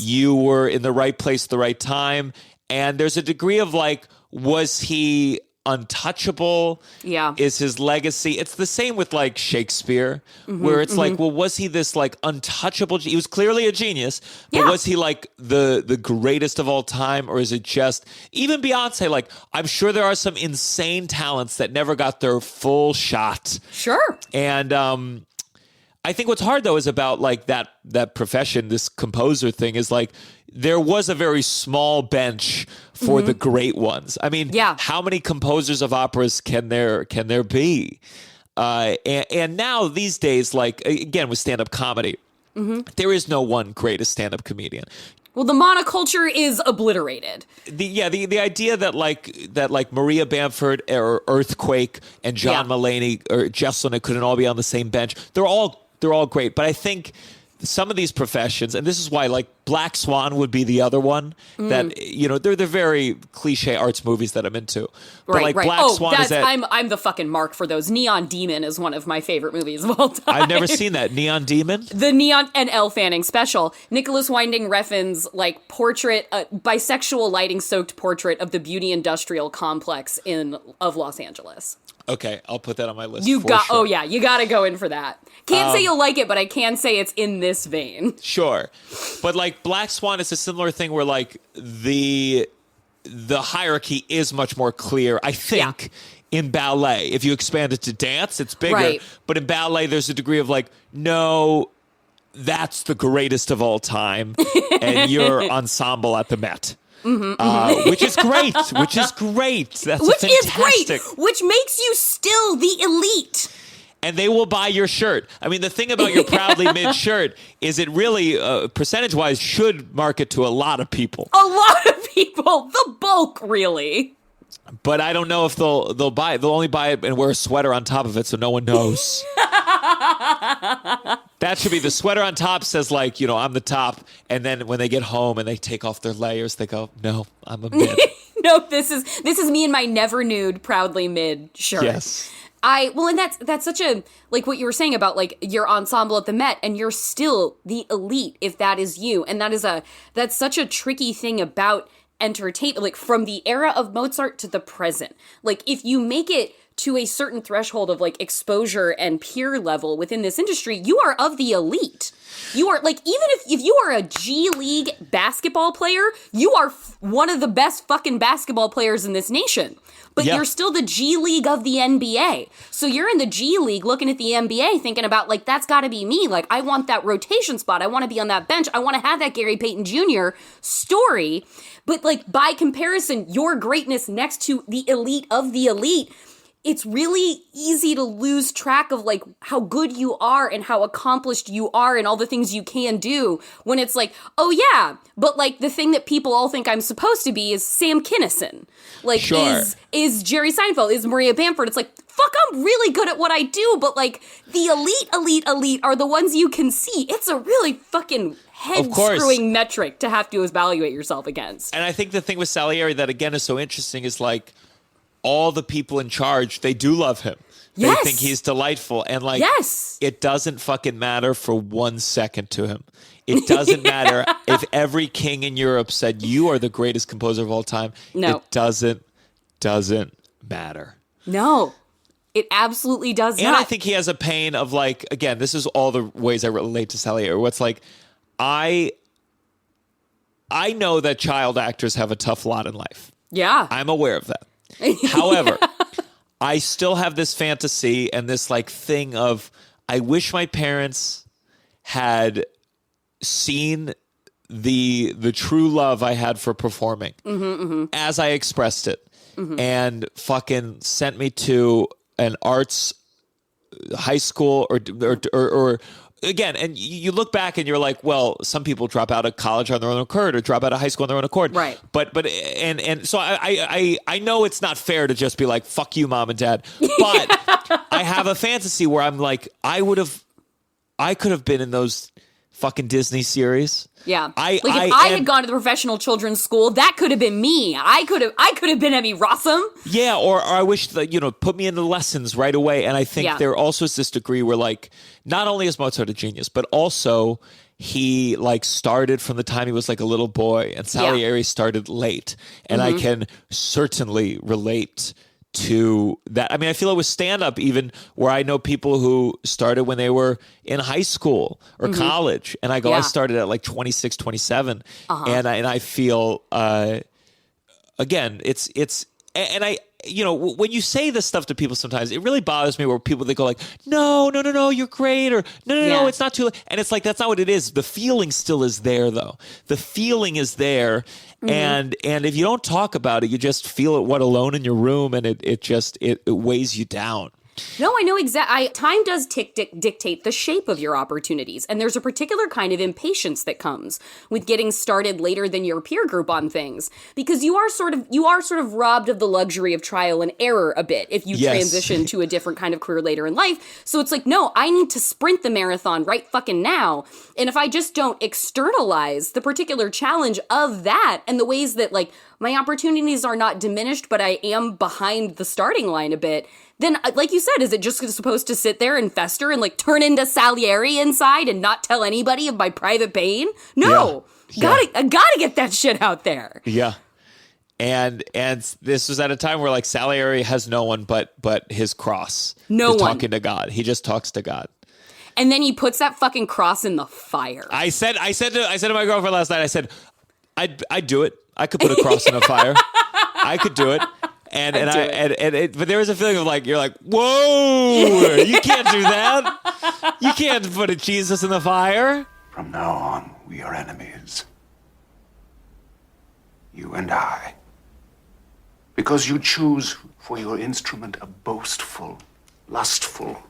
you were in the right place at the right time. And there's a degree of like, was he untouchable? Yeah. Is his legacy? It's the same with like Shakespeare, where it's like, well, was he this like untouchable? He was clearly a genius, but was he like the greatest of all time, or is it just even Beyonce? Like, I'm sure there are some insane talents that never got their full shot. Sure. And I think what's hard though is about like that profession, this composer thing, is like there was a very small bench for the great ones. I mean, how many composers of operas can there be? And now these days, like again with stand-up comedy, there is no one greatest stand-up comedian. Well, the monoculture is obliterated. The idea that like Maria Bamford or Earthquake and John Mulaney or Jesselyn couldn't all be on the same bench. They're all great, but I think some of these professions, and this is why like Black Swan would be the other one that they're very cliche arts movies that I'm into. But like Black Swan is that I'm the fucking mark for those. Neon Demon is one of my favorite movies of all time. I've never seen that. Neon Demon? The Neon and Elle Fanning special. Nicholas Winding Refn's like portrait, bisexual lighting soaked portrait of the beauty industrial complex of Los Angeles. Okay, I'll put that on my list. You got to go in for that. Can't say you'll like it, but I can say it's in this vein. Sure. But like Black Swan is a similar thing where like the the hierarchy is much more clear, I think, in ballet. If you expand it to dance, it's bigger. Right. But in ballet, there's a degree of like, no, that's the greatest of all time, and you're ensemble at the Met. Which is great. That's fantastic. Which makes you still the elite. And they will buy your shirt. I mean, the thing about your Proudly Mid shirt is it really, percentage-wise, should market to a lot of people. A lot of people. The bulk, really. But I don't know if they'll buy it. They'll only buy it and wear a sweater on top of it so no one knows. That should be the sweater on top says, like, you know, I'm the top. And then when they get home and they take off their layers, they go, no, I'm a mid. No, this is me in my never nude Proudly Mid shirt. Yes. And that's such a, like what you were saying about like your ensemble at the Met, and you're still the elite if that is you. And that's such a tricky thing about entertainment, like from the era of Mozart to the present. Like if you make it to a certain threshold of like exposure and peer level within this industry, you are of the elite. You are like, even if you are a G League basketball player, you are one of the best fucking basketball players in this nation. But you're still the G League of the NBA. So you're in the G League looking at the NBA thinking about, like, that's got to be me. Like, I want that rotation spot. I want to be on that bench. I want to have that Gary Payton Jr. story. But, like, by comparison, your greatness next to the elite of the elite, it's really easy to lose track of, like, how good you are and how accomplished you are and all the things you can do when it's like, oh, yeah, but, like, the thing that people all think I'm supposed to be is Sam Kinison. Like, sure. is Jerry Seinfeld, is Maria Bamford. It's like, fuck, I'm really good at what I do, but, like, the elite are the ones you can see. It's a really fucking head-screwing metric to have to evaluate yourself against. And I think the thing with Salieri that, again, is so interesting is, like, all the people in charge, they do love him. They think he's delightful. And, like, it doesn't fucking matter for 1 second to him. It doesn't matter if every king in Europe said, you are the greatest composer of all time. No. It doesn't matter. No. It absolutely does not. And I think he has a pain of, like, again, this is all the ways I relate to Salieri. What's like, I know that child actors have a tough lot in life. Yeah. I'm aware of that. However, I still have this fantasy and this like thing of I wish my parents had seen the true love I had for performing as I expressed it and fucking sent me to an arts high school or again, and you look back and you're like, well, some people drop out of college on their own accord or drop out of high school on their own accord. Right. But so I know it's not fair to just be like, fuck you, mom and dad. But I have a fantasy where I'm like, I could have been in those fucking Disney series. Yeah. If I had gone to the professional children's school, that could have been me. I could have been Emmy Rossum. Yeah, or I wish that, put me into lessons right away. And I think there also is this degree where, like, not only is Mozart a genius, but also he, like, started from the time he was, like, a little boy. And Salieri started late. And I can certainly relate to that. I mean, I feel it was stand-up even where I know people who started when they were in high school or college. And I go, I started at like 26, 27. And I feel, again, it's, and I, when you say this stuff to people sometimes, it really bothers me where they go like, no, you're great. Or no, it's not too late. And it's like, that's not what it is. The feeling still is there though. The feeling is there. And if you don't talk about it, you just feel it alone in your room and it weighs you down. No, I know exactly. Time does dictate the shape of your opportunities, and there's a particular kind of impatience that comes with getting started later than your peer group on things, because you are sort of robbed of the luxury of trial and error a bit if you transition to a different kind of career later in life. So it's like, no, I need to sprint the marathon right fucking now, and if I just don't externalize the particular challenge of that and the ways that, like, my opportunities are not diminished, but I am behind the starting line a bit, then, like you said, is it just supposed to sit there and fester and, like, turn into Salieri inside and not tell anybody of my private pain? No. I gotta get that shit out there. Yeah. And this was at a time where, like, Salieri has no one but his cross. No one. Talking to God. He just talks to God. And then he puts that fucking cross in the fire. I said to my girlfriend last night, I said, I'd do it. I could put a cross in a fire. I could do it. But there was a feeling of like, you're like, whoa, you can't do that. You can't put a Jesus in the fire. From now on, we are enemies. You and I. Because you choose for your instrument a boastful, lustful,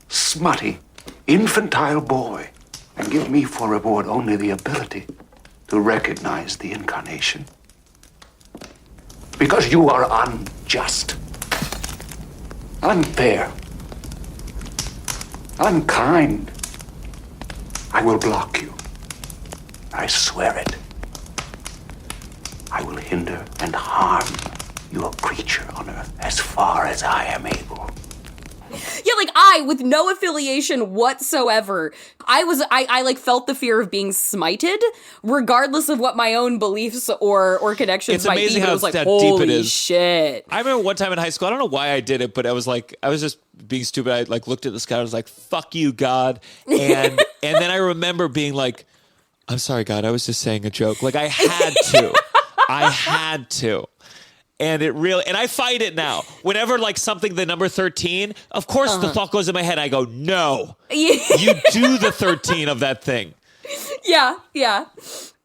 smutty, infantile boy, and give me for reward only the ability to recognize the incarnation. Because you are unjust, unfair, unkind. I will block you. I swear it. I will hinder and harm your creature on earth as far as I am able. Yeah, like I, with no affiliation whatsoever, I like felt the fear of being smited, regardless of what my own beliefs or connections It's might be. amazing But how it was like, deep holy it is. shit. I remember one time in high school, I don't know why I did it, but I was just being stupid. I like looked at the sky, I was like, fuck you, God. And then I remember being like, I'm sorry, God, I was just saying a joke. Like I had to. And I fight it now. Whenever like something, the number 13, of course the thought goes in my head. I go, no, you do the 13 of that thing. Yeah.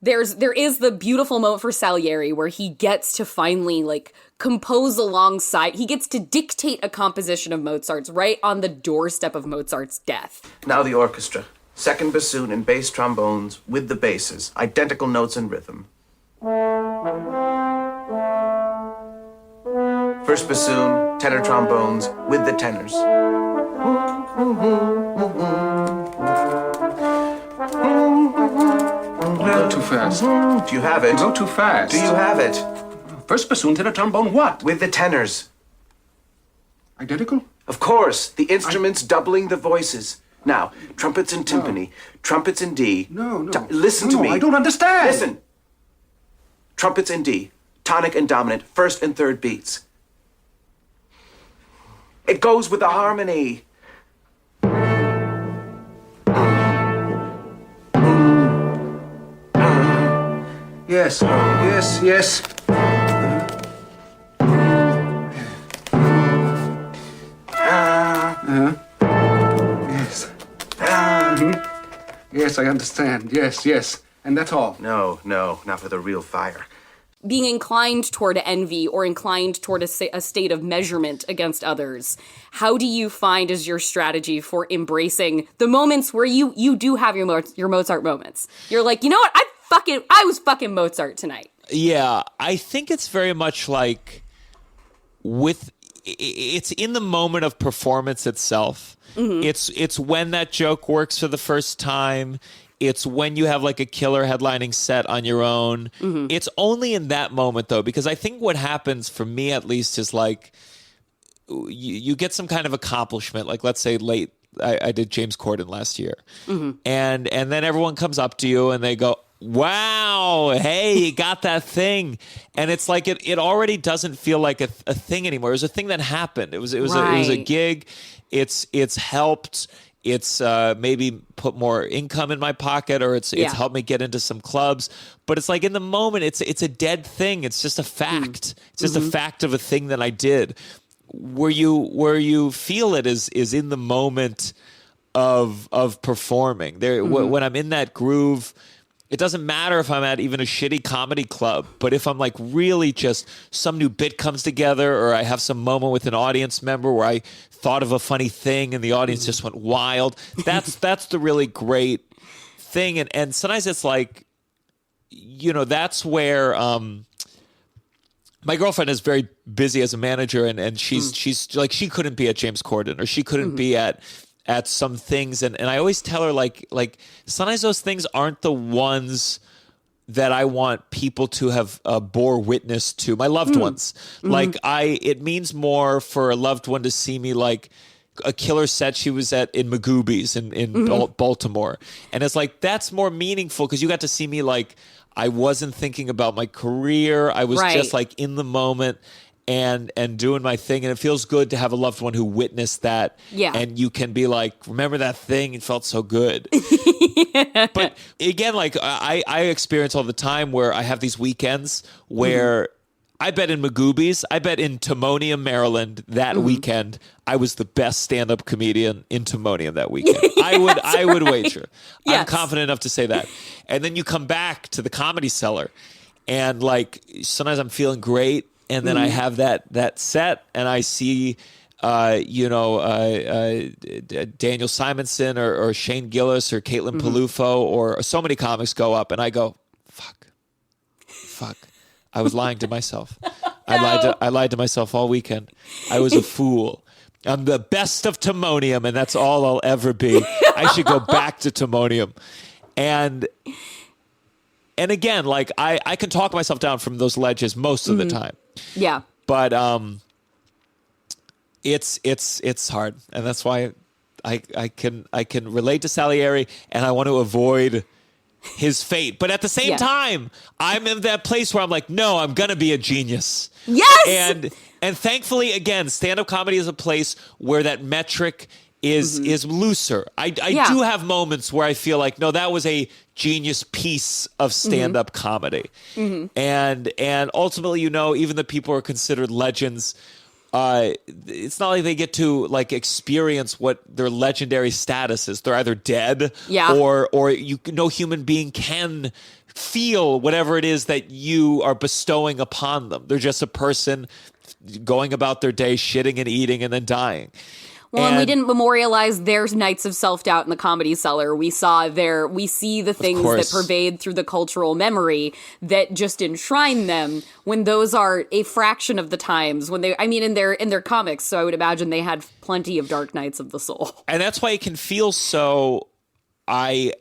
There is the beautiful moment for Salieri where he gets to finally like compose alongside. He gets to dictate a composition of Mozart's right on the doorstep of Mozart's death. Now the orchestra. Second bassoon and bass trombones with the basses. Identical notes and rhythm. First bassoon, tenor trombones with the tenors. You go too fast. Do you have it? You go too fast. Do you have it? First bassoon, tenor trombone, what? With the tenors. Identical? Of course, the instruments doubling the voices. Now, trumpets and timpani, trumpets in D. No. Listen to me. I don't understand. Listen. Trumpets in D, tonic and dominant, first and third beats. It goes with the harmony. Yes. Yes. Yes, I understand. Yes. And that's all. No, not for the real fire. Being inclined toward envy or inclined toward a state of measurement against others, how do you find is your strategy for embracing the moments where you do have your Mozart moments? You're like, you know what? I was fucking Mozart tonight. Yeah, I think it's very much like it's in the moment of performance itself. Mm-hmm. It's when that joke works for the first time. It's when you have like a killer headlining set on your own. Mm-hmm. It's only in that moment though, because I think what happens for me at least is like you get some kind of accomplishment. Like let's say I did James Corden last year. Mm-hmm. And then everyone comes up to you and they go, wow, hey, you got that thing. And it's like it already doesn't feel like a thing anymore. It was a thing that happened. It was a gig. It's helped. It's maybe put more income in my pocket, or it's helped me get into some clubs. But it's like in the moment, it's a dead thing. It's just a fact. It's just a fact of a thing that I did. Where you feel it is in the moment of performing. When I'm in that groove. It doesn't matter if I'm at even a shitty comedy club, but if I'm like really just some new bit comes together, or I have some moment with an audience member where I thought of a funny thing and the audience just went wild, that's the really great thing. And sometimes it's like, that's where my girlfriend is very busy as a manager, and she's like, she couldn't be at James Corden, or she couldn't be at some things, and I always tell her like sometimes those things aren't the ones that I want people to have bore witness to, my loved ones. Mm-hmm. Like it means more for a loved one to see me like a killer set she was at in Magoobies in Baltimore, and it's like that's more meaningful because you got to see me like I wasn't thinking about my career, I was just like in the moment. and doing my thing, and it feels good to have a loved one who witnessed that. Yeah. And you can be like, remember that thing? It felt so good. But again, like I experience all the time where I have these weekends where I bet in Magoobies, I bet in Timonium, Maryland that weekend, I was the best stand-up comedian in Timonium that weekend. I would wager. Yes. I'm confident enough to say that. And then you come back to the Comedy Cellar, and like sometimes I'm feeling great, and then I have that set, and I see Daniel Simonson or Shane Gillis or Caitlin Palufo or so many comics go up, and I go, fuck. I was lying to myself. I lied to myself all weekend. I was a fool. I'm the best of Timonium, and that's all I'll ever be. I should go back to Timonium. And again, like I can talk myself down from those ledges most of the time. Yeah. But it's hard, and that's why I can relate to Salieri, and I want to avoid his fate. But at the same time, I'm in that place where I'm like, no, I'm gonna be a genius. Yes. And thankfully, again, stand-up comedy is a place where that metric is looser. I do have moments where I feel like, no, that was a genius piece of stand-up comedy. And ultimately, even the people who are considered legends, it's not like they get to like experience what their legendary status is. They're either dead or no human being can feel whatever it is that you are bestowing upon them. They're just a person going about their day, shitting and eating, and then dying. Well, and we didn't memorialize their nights of self-doubt in the Comedy Cellar. We see the things that pervade through the cultural memory that just enshrine them, when those are a fraction of the times when in their comics. So I would imagine they had plenty of dark nights of the soul. And that's why it can feel so. I'm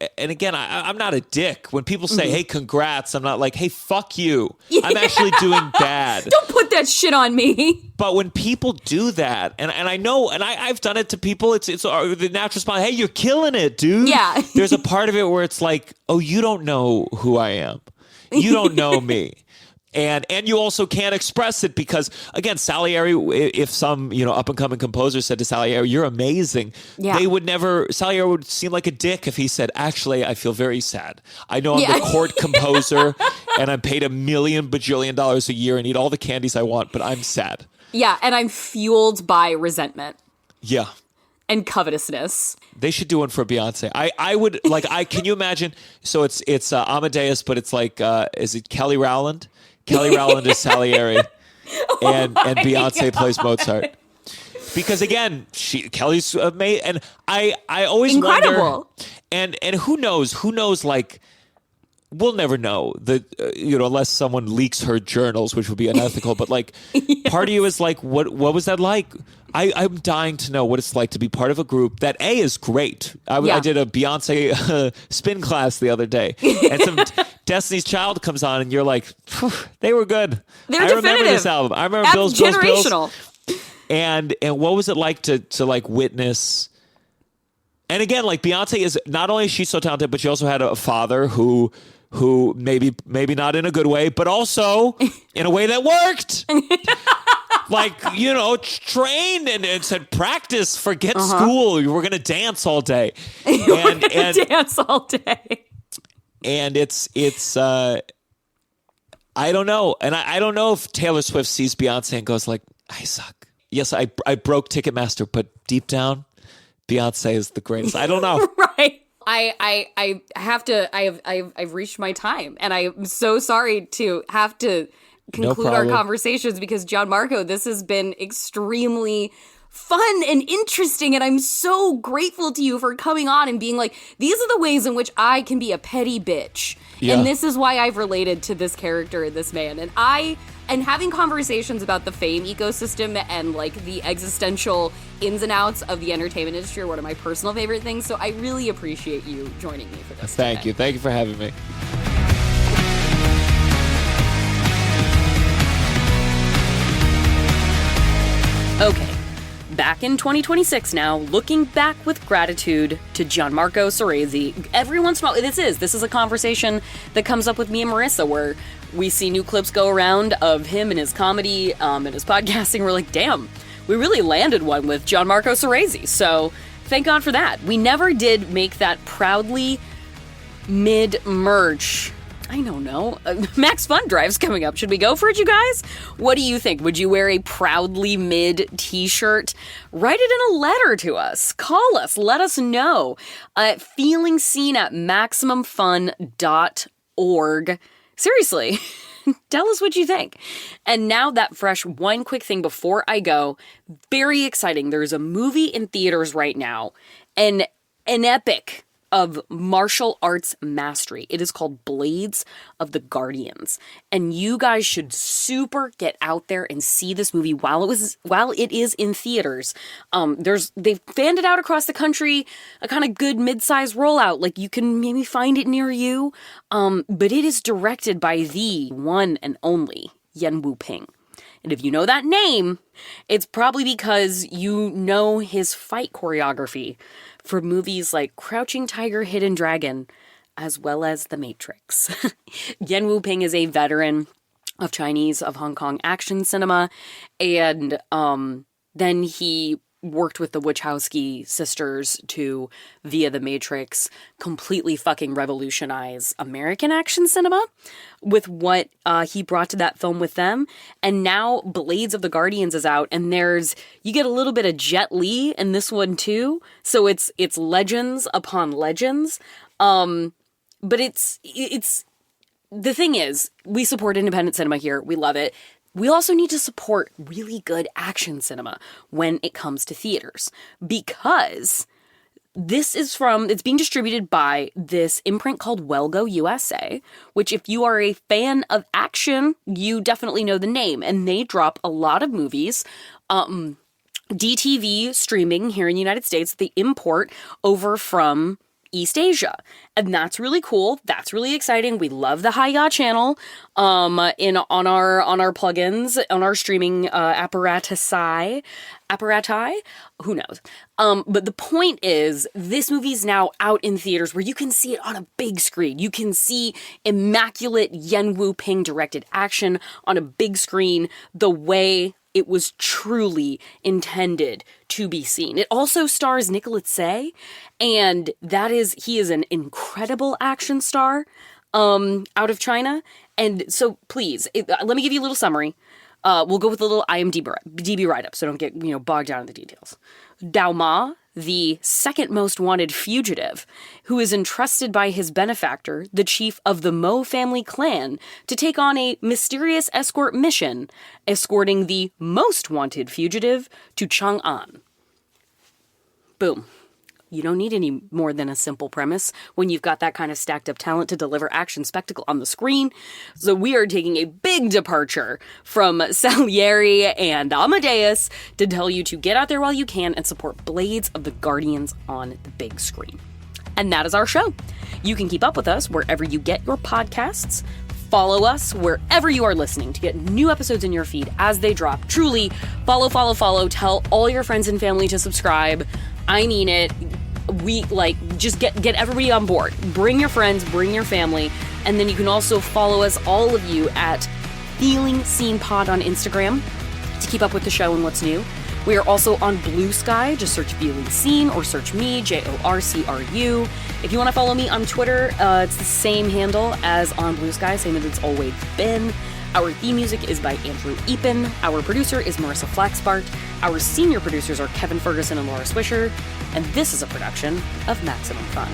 not a dick. When people say, hey, congrats, I'm not like, hey, fuck you. I'm actually doing bad. Don't put that shit on me. But when people do that, and I know, and I've done it to people, it's the natural response, hey, you're killing it, dude. Yeah. There's a part of it where it's like, oh, you don't know who I am. You don't know me. And you also can't express it because, again, Salieri, if some up-and-coming composer said to Salieri, you're amazing, Salieri would seem like a dick if he said, actually, I feel very sad. I know I'm the court composer and I'm paid $1 million bajillion a year and eat all the candies I want, but I'm sad. Yeah, and I'm fueled by resentment. Yeah. And covetousness. They should do one for Beyonce. I would, can you imagine? So it's Amadeus, but it's like, is it Kelly Rowland? Kelly Rowland is Salieri, and Beyonce plays Mozart. Because again, Kelly's made, and I always incredible. Wonder, and who knows? Like, we'll never know unless someone leaks her journals, which would be unethical. But like, part of you is like, what was that like? I'm dying to know what it's like to be part of a group that is great. I did a Beyonce spin class the other day, and some Destiny's Child comes on, and you're like, they were good. I remember this album. I remember Bills. And what was it like to like witness? And again, like Beyonce is not only is she so talented, but she also had a father who maybe not in a good way, but also in a way that worked. Like, trained and said, practice, forget school. We're going to dance all day. And dance all day. And it's I don't know. And I don't know if Taylor Swift sees Beyonce and goes like, I suck. Yes, I broke Ticketmaster, but deep down, Beyonce is the greatest. I don't know. Right. I have to, I've reached my time, and I'm so sorry to have to conclude our conversations because Gianmarco, this has been extremely fun and interesting, and I'm so grateful to you for coming on and being like, these are the ways in which I can be a petty bitch. Yeah. And this is why I've related to this character and this man. And having conversations about the fame ecosystem and like the existential ins and outs of the entertainment industry are one of my personal favorite things. So I really appreciate you joining me for this. Thank you. Thank you for having me. Okay, back in 2026 now, looking back with gratitude to Gianmarco Soresi. Every once in a while, this is a conversation that comes up with me and Marissa where we see new clips go around of him and his comedy and his podcasting. We're like, damn, we really landed one with Gianmarco Soresi. So thank God for that. We never did make that proudly mid-merch. I don't know. Max Fun Drive's coming up. Should we go for it, you guys? What do you think? Would you wear a proudly mid t-shirt? Write it in a letter to us. Call us. Let us know. Feeling seen at MaximumFun.org. Seriously, tell us what you think. And now that fresh one quick thing before I go. Very exciting. There's a movie in theaters right now. An epic of martial arts mastery. It is called Blades of the Guardians. And you guys should super get out there and see this movie while it is in theaters. They've fanned it out across the country, a kind of good mid-size rollout. Like you can maybe find it near you. But it is directed by the one and only Yuen Woo-ping. And if you know that name, it's probably because you know his fight choreography for movies like Crouching Tiger, Hidden Dragon, as well as The Matrix. Yuen Woo-ping is a veteran of Hong Kong action cinema, and then he worked with the Wachowski sisters to, via The Matrix, completely fucking revolutionize American action cinema with what he brought to that film with them. And now Blades of the Guardians is out, and you get a little bit of Jet Li in this one too. So it's legends upon legends. But it's the thing is, we support independent cinema here. We love it. We also need to support really good action cinema when it comes to theaters, because it's being distributed by this imprint called Wellgo USA, which if you are a fan of action, you definitely know the name, and they drop a lot of movies, DTV streaming here in the United States, they import over from East Asia. And that's really cool. That's really exciting. We love the Hi-Ya channel on our plugins, on our streaming apparati. Who knows? But the point is, this movie's now out in theaters where you can see it on a big screen. You can see immaculate Yuen Woo-ping directed action on a big screen the way it was truly intended to be seen. It also stars Nicolas Tsay, and he is an incredible action star out of China. And so please, let me give you a little summary. We'll go with a little IMDb write-up, so don't get bogged down in the details. Dao Ma, the second most wanted fugitive, who is entrusted by his benefactor, the chief of the Mo family clan, to take on a mysterious escort mission, escorting the most wanted fugitive to Chang'an. Boom. You don't need any more than a simple premise when you've got that kind of stacked up talent to deliver action spectacle on the screen. So we are taking a big departure from Salieri and Amadeus to tell you to get out there while you can and support Blades of the Guardians on the big screen. And that is our show. You can keep up with us wherever you get your podcasts. Follow us wherever you are listening to get new episodes in your feed as they drop. Truly, follow. Tell all your friends and family to subscribe. I mean it. Just get everybody on board. Bring your friends, bring your family, and then you can also follow us, all of you, at Feeling Seen Pod on Instagram to keep up with the show and what's new. We are also on Blue Sky. Just search Feeling Seen or search me, JORCRU. If you want to follow me on Twitter, it's the same handle as on Blue Sky, same as it's always been. Our theme music is by Andrew Eapen. Our producer is Marissa Flaxbart. Our senior producers are Kevin Ferguson and Laura Swisher. And this is a production of Maximum Fun.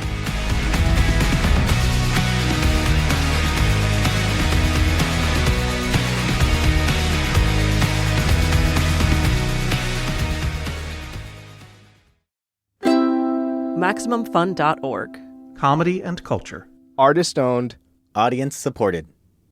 MaximumFun.org. Comedy and culture. Artist owned. Audience supported.